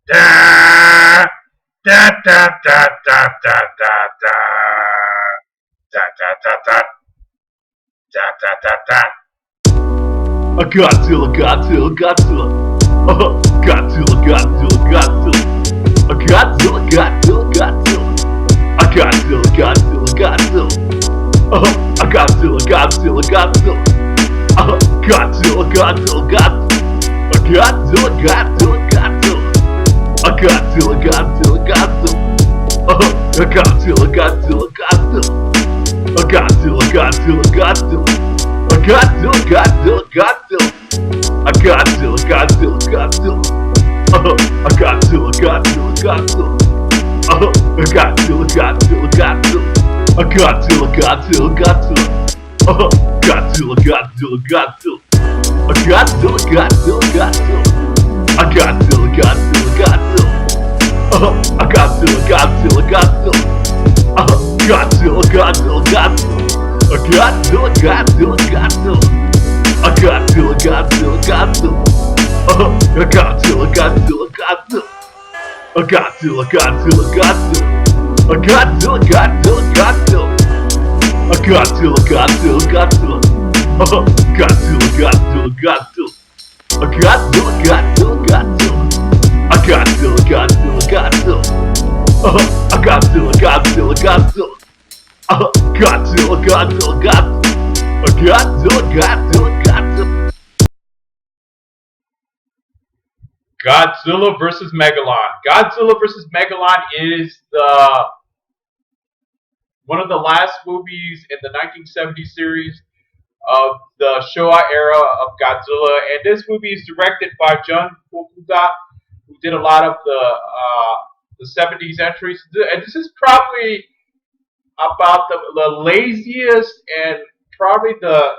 Da da da da da da da da da da da da da da da da. A Godzilla, Godzilla, Godzilla. Godzilla, Godzilla, Godzilla. A Godzilla, Godzilla, Godzilla. A Godzilla, Godzilla, Godzilla. A Godzilla, Godzilla, Godzilla. Godzilla, Godzilla, Godzilla. A Godzilla, Godzilla, Godzilla. A Godzilla, Godzilla, Godzilla. A Godzilla, Godzilla, Godzilla. A Godzilla, Godzilla, Godzilla. A Godzilla, Godzilla, Godzilla. A Godzilla, Godzilla, Godzilla. A Godzilla, Godzilla, Godzilla. A Godzilla, Godzilla, Godzilla. A Godzilla, Godzilla, Godzilla. Godzilla, Godzilla, Godzilla. A Godzilla, Godzilla, Godzilla. A Godzilla, Godzilla, Godzilla. A Godzilla, Godzilla, Godzilla. Godzilla, Godzilla, Godzilla. A Godzilla, Godzilla, Godzilla. A Godzilla, Godzilla, Godzilla. A Godzilla, Godzilla, Godzilla. A Godzilla, Godzilla, Godzilla. A Godzilla, Godzilla, Godzilla. A Godzilla, Godzilla, Godzilla. Godzilla, Godzilla, Godzilla. A Godzilla, Godzilla, Godzilla. A Godzilla, Godzilla, Godzilla. A Godzilla, Godzilla, Godzilla. Godzilla, Godzilla, Godzilla. A Godzilla, Godzilla, Godzilla. Godzilla versus Megalon. Godzilla versus Megalon is the one of the last movies in the 1970 series of the Showa era of Godzilla, and this movie is directed by Jun Fukuda, who did a lot of the 70s entries. And this is probably about the laziest and probably the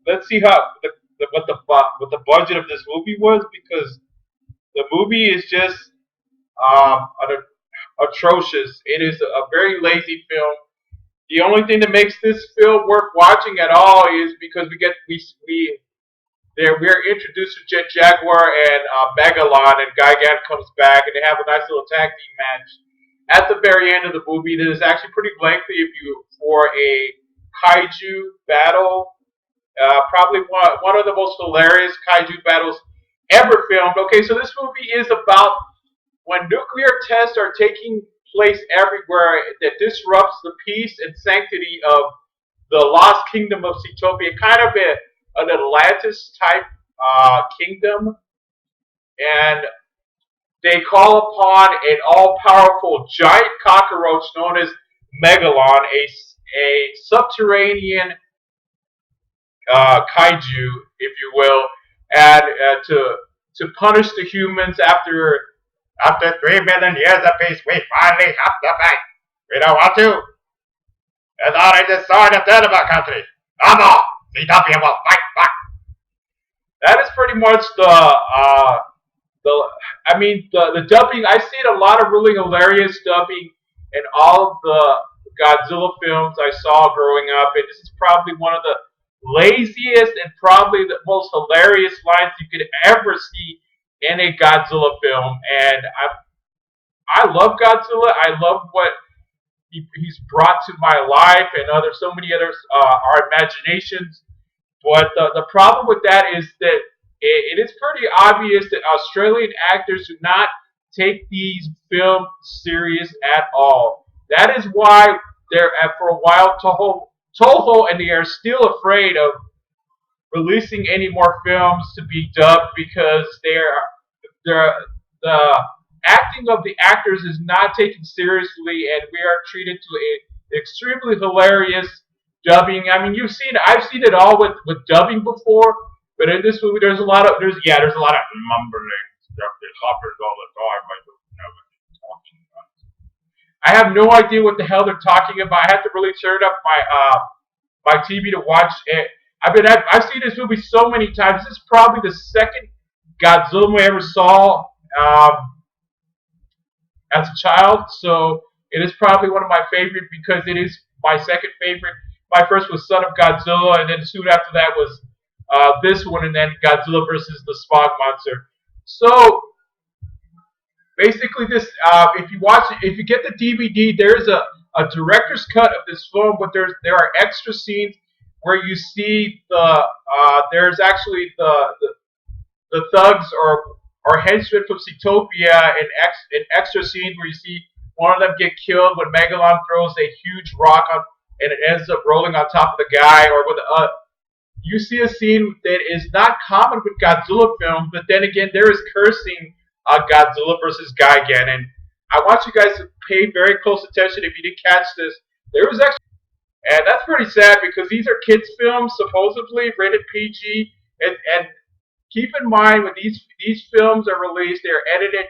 let's see how what the budget of this movie was, because the movie is just atrocious. It is a very lazy film. The only thing that makes this film worth watching at all is because we're introduced to Jet Jaguar and Megalon, and Gigan comes back, and they have a nice little tag team match at the very end of the movie. That is actually pretty lengthy for a kaiju battle. Probably one of the most hilarious kaiju battles ever filmed. Okay, so this movie is about when nuclear tests are taking place everywhere that disrupts the peace and sanctity of the lost kingdom of Zootopia, kind of an Atlantis type kingdom, and they call upon an all-powerful giant cockroach known as Megalon, a subterranean kaiju, if you will, and to punish the humans after 3 million years of peace. We finally have to fight. We don't want to. It's already destroyed a third of our country. No more. Zootopia will fight back. That is pretty much the dubbing. I've seen a lot of really hilarious dubbing in all of the Godzilla films I saw growing up, and this is probably one of the laziest and probably the most hilarious lines you could ever see in a Godzilla film. And I love Godzilla. I love what he's brought to my life and so many others, our imaginations. But the problem with that is that it is pretty obvious that Australian actors do not take these films serious at all. That is why they're for a while Toho and they are still afraid of releasing any more films to be dubbed, because the acting of the actors is not taken seriously, and we are treated to an extremely hilarious dubbing. I mean, I've seen it all with dubbing before, but in this movie there's a lot of mumbling stuff that happens all the time. I don't know what they're talking about. I have no idea what the hell they're talking about. I had to really turn up my TV to watch it. I've seen this movie so many times. This is probably the second Godzilla movie I ever saw as a child. So it is probably one of my favorite, because it is my second favorite. My first was Son of Godzilla, and then soon after that was this one, and then Godzilla versus the Smog Monster. So basically this. If you watch, if you get the DVD, there's a director's cut of this film, but there are extra scenes where you see there's actually the thugs or henchmen from Zootopia in extra scenes where you see one of them get killed when Megalon throws a huge rock on and it ends up rolling on top of the guy, or with you see a scene that is not common with Godzilla films, but then again there is cursing on Godzilla versus Gigan, and I want you guys to pay very close attention if you didn't catch this. There was actually, and that's pretty sad because these are kids films, supposedly rated PG, and keep in mind when these films are released, they are edited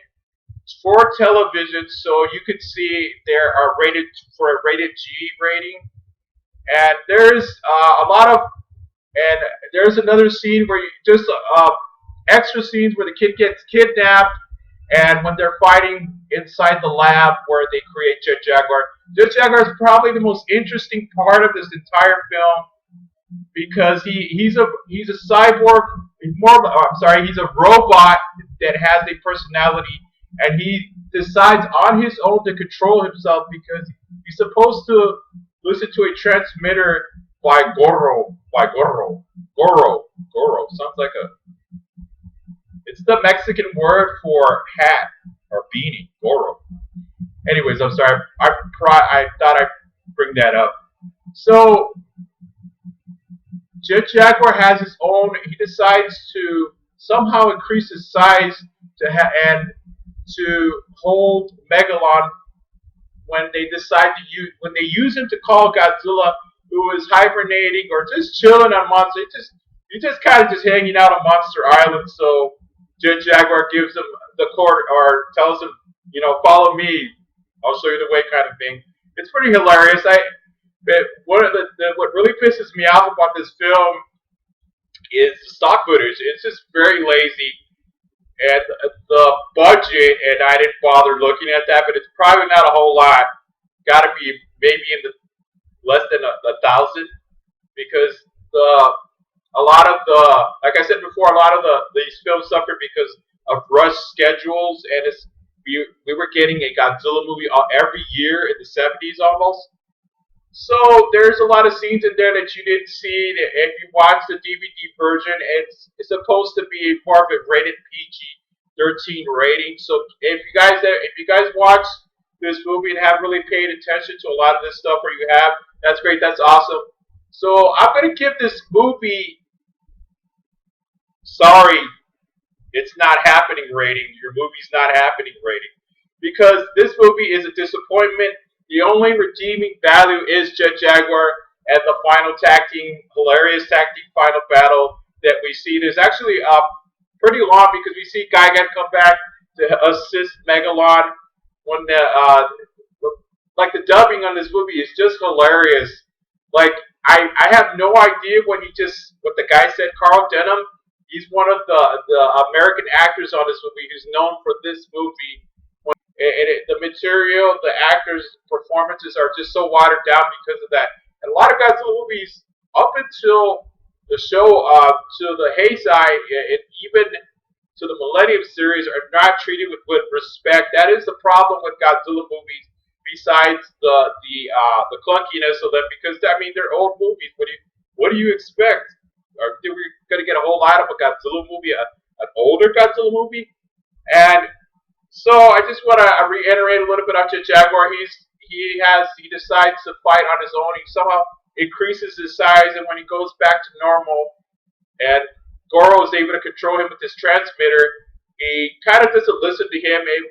for television, so you could see they are rated for a rated G rating. And there's a lot of, and there's another scene where you just extra scenes where the kid gets kidnapped, and when they're fighting inside the lab where they create Jet Jaguar. Jet Jaguar is probably the most interesting part of this entire film because he's a cyborg. He's more. I'm sorry. He's a robot that has a personality, and he decides on his own to control himself because he's supposed to listen to a transmitter by Goro. Sounds like a. It's the Mexican word for hat or beanie. Goro. Anyways, I'm sorry. I thought I'd bring that up. So Jet Jaguar has his own. He decides to somehow increase his size and to hold Megalon when they decide to when they use him to call Godzilla, who is hibernating or just chilling on Monster. He's just kind of just hanging out on Monster Island. So Jet Jaguar gives him the cord or tells him, follow me. I'll show you the way, kind of thing. It's pretty hilarious. What really pisses me off about this film is the stock footage. It's just very lazy, and the budget. And I didn't bother looking at that, but it's probably not a whole lot. Got to be maybe in the less than a thousand, because like I said before, a lot of these films suffer because of rush schedules, and we were getting a Godzilla movie every year in the 70s almost. So there's a lot of scenes in there that you didn't see. If you watch the DVD version, it's supposed to be more of a rated PG-13 rating. So if you guys watch this movie and have really paid attention to a lot of this stuff, where you have, that's great. That's awesome. So I'm gonna give this movie, sorry, it's not happening rating. Your movie's not happening rating, because this movie is a disappointment. The only redeeming value is Jet Jaguar and the final hilarious tag team final battle that we see. There's actually pretty long because we see Gigan come back to assist Megalon when the dubbing on this movie is just hilarious. Like I have no idea what the guy said. Carl Denham, he's one of the American actors on this movie who's known for this movie. The material, the actors' performances are just so watered down because of that. And a lot of Godzilla movies, up until the show, to the Heisei, and even to the Millennium series, are not treated with respect. That is the problem with Godzilla movies. Besides the clunkiness of them, because they're old movies. What do you expect? Are we gonna get a whole lot of a Godzilla movie, an older Godzilla movie? And so I just want to reiterate a little bit on Jet Jaguar. He decides to fight on his own. He somehow increases his size, and when he goes back to normal, and Goro is able to control him with this transmitter, he kind of doesn't listen to him. And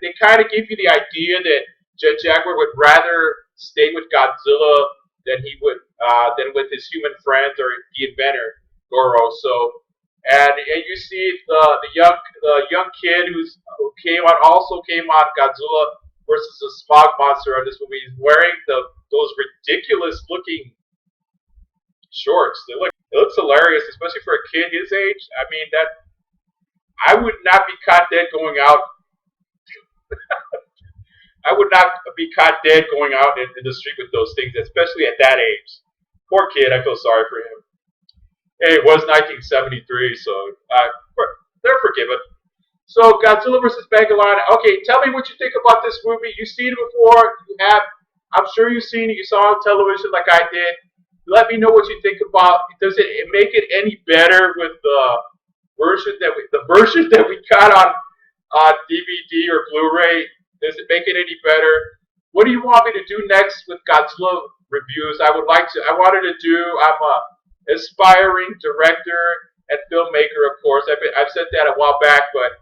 they kind of give you the idea that Jet Jaguar would rather stay with Godzilla than he would than with his human friends or the inventor Goro. So. And you see the young kid who also came on Godzilla versus the Smog Monster on this movie. He's wearing those ridiculous looking shorts. It looks hilarious, especially for a kid his age. I would not be caught dead going out. I would not be caught dead going out in the street with those things, especially at that age. Poor kid. I feel sorry for him. Hey, it was 1973, so they're forgiven. So Godzilla versus Megalon. Okay, tell me what you think about this movie. You've seen it before. You have. I'm sure you've seen it. You saw it on television like I did. Let me know what you think about. Does it make it any better with the version that we got on DVD or Blu-ray? Does it make it any better? What do you want me to do next with Godzilla reviews? I wanted to do. I'm a aspiring director and filmmaker, of course. I've said that a while back, but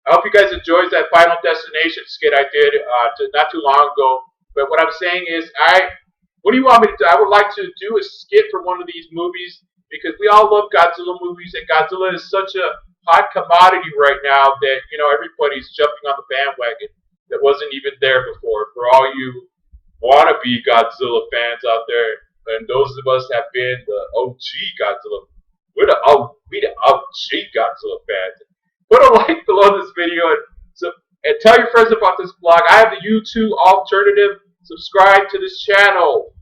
I hope you guys enjoyed that Final Destination skit I did not too long ago. But what I'm saying is, what do you want me to do? I would like to do a skit for one of these movies because we all love Godzilla movies, and Godzilla is such a hot commodity right now that everybody's jumping on the bandwagon that wasn't even there before. For all you wannabe Godzilla fans out there, and those of us have been the OG Godzilla, we the OG Godzilla fans. Put a like below this video and tell your friends about this blog. I have the YouTube alternative. Subscribe to this channel.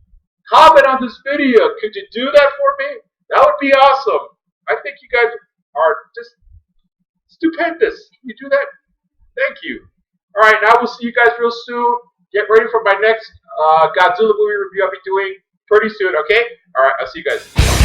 Comment on this video. Could you do that for me? That would be awesome. I think you guys are just stupendous. Can you do that? Thank you. Alright, now we'll see you guys real soon. Get ready for my next Godzilla movie review I'll be doing pretty soon, okay? Alright, I'll see you guys.